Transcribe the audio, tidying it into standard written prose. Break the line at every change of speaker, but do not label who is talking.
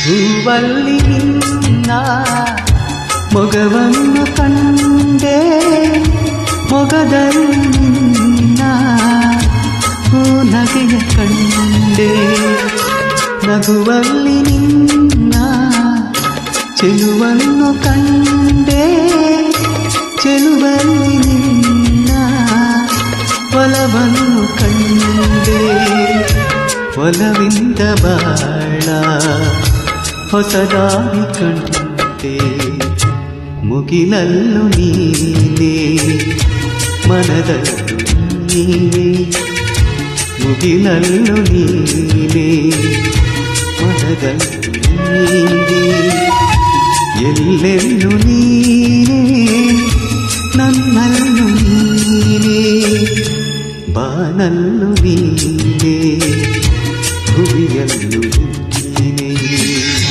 ಹೂವಲ್ಲಿ ನಿನ್ನ ಮೊಗವನ್ನು ಕಂಡೆ, ಮೊಗದಲ್ಲಿ ನಿನ್ನ ನಗೆಯ ಕಂಡೆ, ನಗುವಲ್ಲಿ ನಿನ್ನ ಚೆಲುವನ್ನು ಕಂಡೆ, ಚೆಲುವಲ್ಲಿ ನಿನ್ನ ಒಲವನ್ನು ಕಂಡೆ. ಒಲವಿಂದ ಬಾಳ ಹೊಸದಾಗಿ ಕಂಡೆ, ಮುಗಿಲಲ್ಲೂ ನೀನೇ ಮನದಲ್ಲೂ ನೀನೇ, ಮುಗಿಲಲ್ಲೂ ನೀನೇ ಮನದಲ್ಲೂ ನೀನೇ, ಎಲ್ಲೆಲ್ಲೂ ನೀ